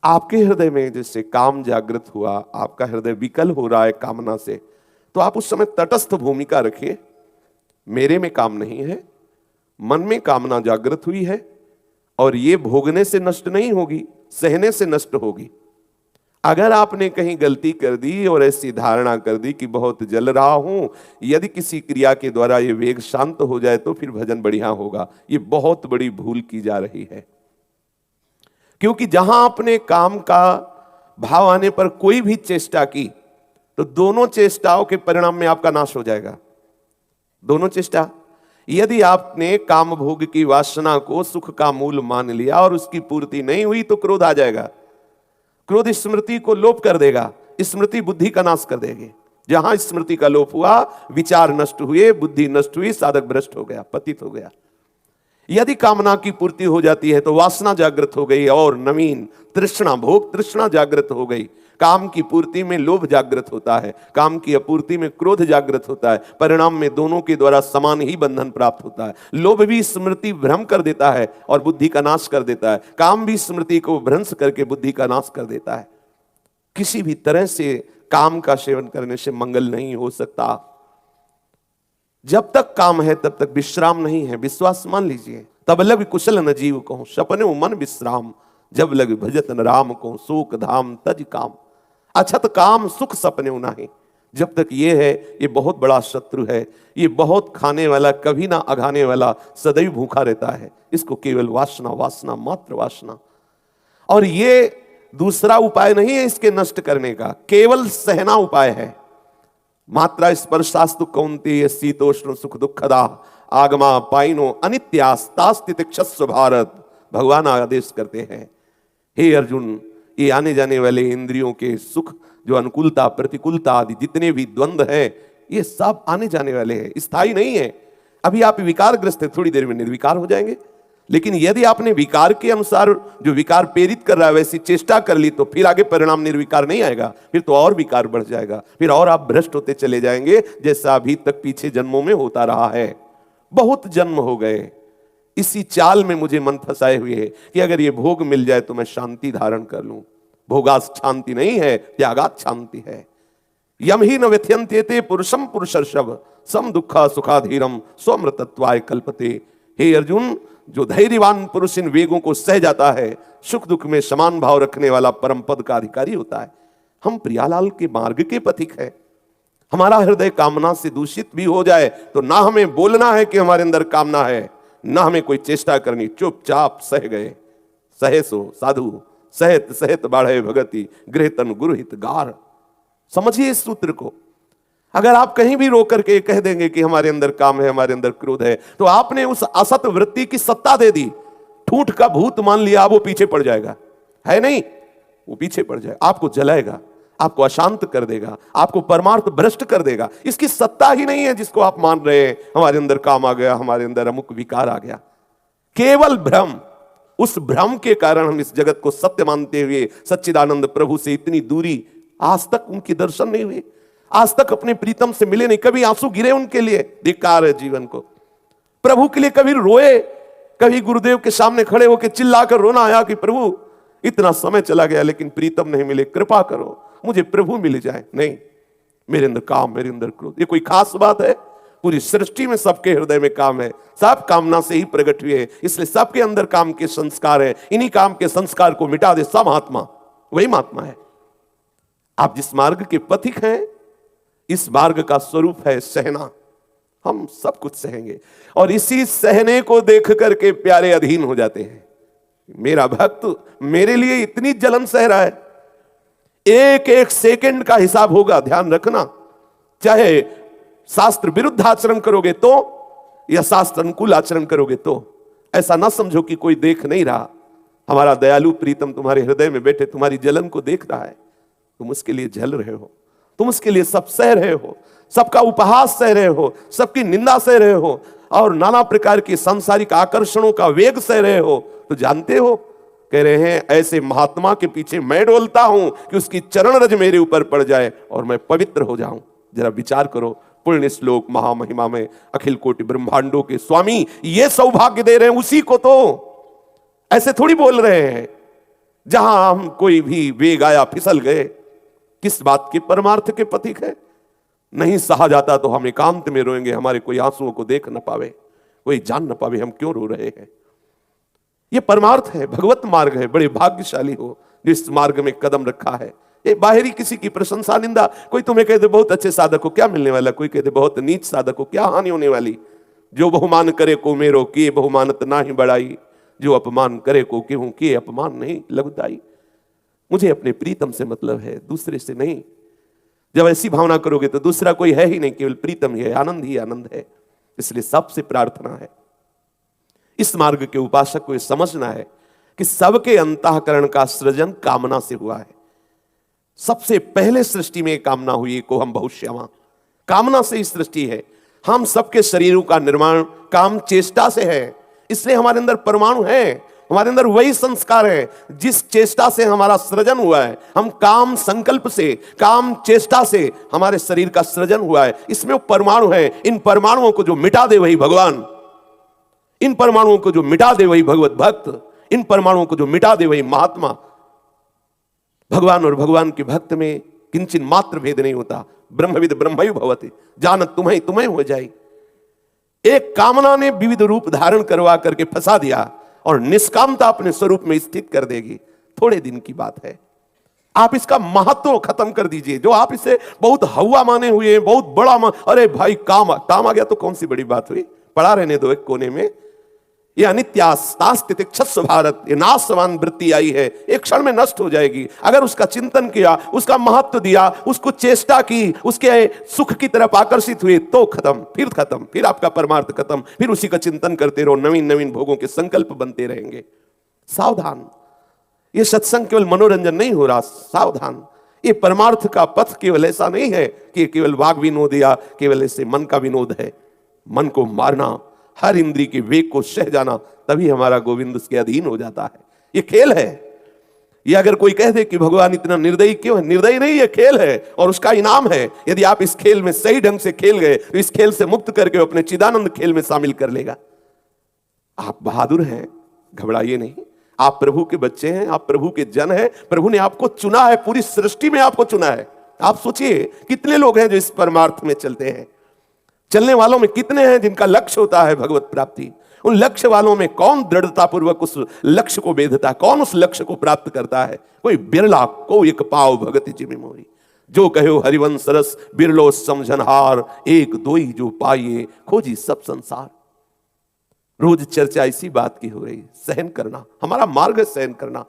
आपके हृदय में जैसे काम जागृत हुआ, आपका हृदय विकल हो रहा है कामना से, तो आप उस समय तटस्थ भूमिका रखिए। मेरे में काम नहीं है, मन में कामना जागृत हुई है और ये भोगने से नष्ट नहीं होगी, सहने से नष्ट होगी। अगर आपने कहीं गलती कर दी और ऐसी धारणा कर दी कि बहुत जल रहा हूं, यदि किसी क्रिया के द्वारा ये वेग शांत हो जाए तो फिर भजन बढ़िया होगा, ये बहुत बड़ी भूल की जा रही है। क्योंकि जहां आपने काम का भाव आने पर कोई भी चेष्टा की तो दोनों चेष्टाओं के परिणाम में आपका नाश हो जाएगा। दोनों चेष्टा, यदि आपने काम भोग की वासना को सुख का मूल मान लिया और उसकी पूर्ति नहीं हुई तो क्रोध आ जाएगा। क्रोध स्मृति को लोप कर देगा, स्मृति बुद्धि का नाश कर देगी। जहां स्मृति का लोप हुआ, विचार नष्ट हुए, बुद्धि नष्ट हुई, साधक भ्रष्ट हो गया, पतित हो गया। यदि कामना की पूर्ति हो जाती है तो वासना जागृत हो गई और नवीन तृष्णा, भोग तृष्णा जागृत हो गई। काम की पूर्ति में लोभ जागृत होता है, काम की अपूर्ति में क्रोध जागृत होता है। परिणाम में दोनों के द्वारा समान ही बंधन प्राप्त होता है। लोभ भी स्मृति भ्रम कर देता है और बुद्धि का नाश कर देता है, काम भी स्मृति को भ्रंश करके बुद्धि का नाश कर देता है। किसी भी तरह से काम का सेवन करने से मंगल नहीं हो सकता। जब तक काम है तब तक विश्राम नहीं है, विश्वास मान लीजिए। तब लग कुशल न जीव को, सपने मन विश्राम, जब लग भजत न राम को, शोक धाम तज काम। अच्छा, तो काम सुख सपने नहीं, जब तक ये है, ये बहुत बड़ा शत्रु है। ये बहुत खाने वाला, कभी ना अघाने वाला, सदैव भूखा रहता है। इसको केवल वासना, वासना मात्र वासना। और ये दूसरा उपाय नहीं है इसके नष्ट करने का, केवल सहना उपाय है। मात्रा स्पर्शास्तु कौन्तेय शीतोष्ण सुख दुखदा, आगमा पाइनो अनित्यास्तास्तितिक्षस्व भारत। भगवान आदेश करते हैं, हे अर्जुन, ये आने जाने वाले इंद्रियों के सुख, जो अनुकूलता प्रतिकूलता आदि जितने भी द्वंद्व है, ये सब आने जाने वाले हैं, स्थायी नहीं है। अभी आप विकारग्रस्त है, थोड़ी देर में निर्विकार हो जाएंगे। लेकिन यदि आपने विकार के अनुसार जो विकार प्रेरित कर रहा है वैसी चेष्टा कर ली तो फिर आगे परिणाम निर्विकार नहीं आएगा, फिर तो और विकार बढ़ जाएगा, फिर और आप भ्रष्ट होते चले जाएंगे, जैसा अभी तक पीछे जन्मों में होता रहा है। बहुत जन्म हो गए इसी चाल में मुझे मन फंसाए हुए है कि अगर ये भोग मिल जाए तो मैं शांति धारण कर लूं। भोगात शांति नहीं है, त्यागात शांति है। यम ही न व्यथयन्त्येते पुरुषम पुरुषर्षभ, सम दुखा सुखाधीरम स्वमृतत्वाय कल्पते। हे अर्जुन, जो धैर्यवान पुरुष इन वेगों को सह जाता है, सुख दुख में समान भाव रखने वाला परम पद का अधिकारी होता है। हम प्रियालाल के मार्ग के पथिक है। हमारा हृदय कामना से दूषित भी हो जाए तो ना हमें बोलना है कि हमारे अंदर कामना है, ना हमें कोई चेष्टा करनी, चुपचाप सह गए। सहे सो साधु सहत सहत बाढ़े भगति, गृहतन गुरुहित गार। समझिए इस सूत्र को। अगर आप कहीं भी रोक करके कह देंगे कि हमारे अंदर काम है, हमारे अंदर क्रोध है, तो आपने उस असत वृत्ति की सत्ता दे दी। ठूठ का भूत मान लिया, वो पीछे पड़ जाएगा, है नहीं, वो पीछे पड़ जाएगा, आपको जलाएगा, आपको अशांत कर देगा, आपको परमार्थ भ्रष्ट कर देगा। इसकी सत्ता ही नहीं है जिसको आप मान रहे हैं हमारे अंदर काम आ गया, हमारे अंदर अमुक विकार आ गया। केवल भ्रम। उस भ्रम के कारण हम इस जगत को सत्य मानते हुए सच्चिदानंद प्रभु से इतनी दूरी, आज तक उनके दर्शन नहीं हुए, आज तक अपने प्रीतम से मिले नहीं, कभी आंसू गिरे उनके लिए, धिक्कार है जीवन को। प्रभु के लिए कभी रोए, कभी गुरुदेव के सामने खड़े होकर चिल्लाकर रोना आया कि प्रभु इतना समय चला गया लेकिन प्रीतम नहीं मिले, कृपा करो मुझे प्रभु मिल जाए। नहीं, मेरे अंदर काम, मेरे अंदर क्रोध, ये कोई खास बात है? पूरी सृष्टि में सबके हृदय में काम है, सब कामना से ही प्रकट हुए हैं, इसलिए सबके अंदर काम के संस्कार है। इन्हीं काम के संस्कार को मिटा दे सब महात्मा, वही महात्मा है। आप जिस मार्ग के पथिक हैं, इस मार्ग का स्वरूप है सहना। हम सब कुछ सहेंगे और इसी सहने को देख करके प्यारे अधीन हो जाते हैं। मेरा भक्त मेरे लिए इतनी जलन सह रहा है, एक एक सेकंड का हिसाब होगा, ध्यान रखना। चाहे शास्त्र विरुद्ध आचरण करोगे तो या शास्त्र अनुकूल आचरण करोगे तो, ऐसा ना समझो कि कोई देख नहीं रहा। हमारा दयालु प्रीतम तुम्हारे हृदय में बैठे तुम्हारी जलन को देख रहा है। तुम उसके लिए जल रहे हो, तुम उसके लिए सब सह रहे हो, सबका उपहास सह रहे हो, सबकी निंदा सह रहे हो और नाना प्रकार की सांसारिक आकर्षणों का वेग सह रहे हो। तो जानते हो, कह रहे हैं ऐसे महात्मा के पीछे मैं डोलता हूं कि उसकी चरण रज मेरे ऊपर पड़ जाए और मैं पवित्र हो जाऊं। जरा विचार करो, पुण्य श्लोक महामहिमा में अखिल कोटि ब्रह्मांडों के स्वामी ये सौभाग्य दे रहे हैं उसी को, तो ऐसे थोड़ी बोल रहे हैं। जहां हम कोई भी वेग आया फिसल गए, किस बात के परमार्थ के प्रतीक है? नहीं सहा जाता तो हम एकांत में रोएंगे, हमारे कोई आंसुओं को देख न पावे, कोई जान न पावे हम क्यों रो रहे हैं। ये परमार्थ है, भगवत मार्ग है। बड़े भाग्यशाली हो जो इस मार्ग में कदम रखा है। ये बाहरी किसी की प्रशंसा निंदा, कोई तुम्हें कहते बहुत अच्छे साधक हो, क्या मिलने वाला? कोई कहते बहुत नीच साधक हो, क्या हानि होने वाली? जो बहुमान करे को मेरो, किए बहुमानत ना ही बढ़ाई, जो अपमान करे को केहूं, किए अपमान नहीं लघुताई। मुझे अपने प्रीतम से मतलब है, दूसरे से नहीं। जब ऐसी भावना करोगे तो दूसरा कोई है ही नहीं, केवल प्रीतम ही है, आनंद ही आनंद है। इसलिए सबसे प्रार्थना है, इस मार्ग के उपासक को यह समझना है कि सबके अंतःकरण का सृजन कामना से हुआ है। सबसे पहले सृष्टि में कामना हुई, को हम बहुश्यामा, कामना से ही सृष्टि है। हम सबके शरीरों का निर्माण काम चेष्टा से है, इसलिए हमारे अंदर परमाणु है, हमारे अंदर वही संस्कार है जिस चेष्टा से हमारा सृजन हुआ है। हम काम संकल्प से, काम चेष्टा से हमारे शरीर का सृजन हुआ है। इसमें वो परमाणु है, इन परमाणुओं को जो मिटा दे वही भगवान, इन परमाणुओं को जो मिटा दे वही भगवत भक्त, इन परमाणुओं को जो मिटा दे वही महात्मा। भगवान और भगवान के भक्त में किंचिन मात्र भेद नहीं होता। ब्रह्मविद ब्रह्मयु भवति, जानत तुम्हें तुम्हें हो जाए। एक कामना ने विविध रूप धारण करवा करके फंसा दिया और निष्कामता अपने स्वरूप में स्थित कर देगी। थोड़े दिन की बात है, आप इसका महत्व खत्म कर दीजिए। जो आप इसे बहुत हवा माने हुए, बहुत बड़ा अरे भाई काम आ गया तो कौन सी बड़ी बात हुई, पड़ा रहने दो एक कोने में। ये अनित्यास्तास्तितिक्षस्व भारत, ये नाशवान वृत्ति आई है, एक क्षण में नष्ट हो जाएगी। अगर उसका चिंतन किया, उसका महत्व दिया, उसको चेष्टा की, उसके सुख की तरफ आकर्षित हुए तो खत्म, फिर आपका परमार्थ खत्म। फिर उसी का चिंतन करते रहो, नवीन नवीन भोगों के संकल्प बनते रहेंगे। सावधान, ये सत्संग केवल मनोरंजन नहीं हो रहा, सावधान। ये परमार्थ का पथ केवल ऐसा नहीं है कि केवल वाग विनोद या केवल ऐसे मन का विनोद है। मन को मारना, हर इंद्री के वेग को सह जाना, तभी हमारा गोविंद उसके अधीन हो जाता है। ये खेल है। ये अगर कोई कह दे कि भगवान इतना निर्दयी क्यों है, निर्दयी नहीं, ये खेल है और उसका इनाम है। यदि आप इस खेल में सही ढंग से खेल गए तो इस खेल से मुक्त करके अपने चिदानंद खेल में शामिल कर लेगा। आप बहादुर हैं, घबराइए नहीं। आप प्रभु के बच्चे हैं, आप प्रभु के जन हैं। प्रभु ने आपको चुना है, पूरी सृष्टि में आपको चुना है। आप सोचिए कितने लोग हैं जो इस परमार्थ में चलते हैं। चलने वालों में कितने हैं जिनका लक्ष्य होता है भगवत प्राप्ति। उन लक्ष्य वालों में कौन दृढ़ता पूर्वक उस लक्ष्य को बेधता है, कौन उस लक्ष्य को प्राप्त करता है? कोई बिरला, को एक पाव भगति जिमि मोरी। जो कहो हरिवंश रस बिरलो समझनहार, एक दो ही जो पाइए खोजी सब संसार। रोज चर्चा इसी बात की हो रही, सहन करना, हमारा मार्ग सहन करना।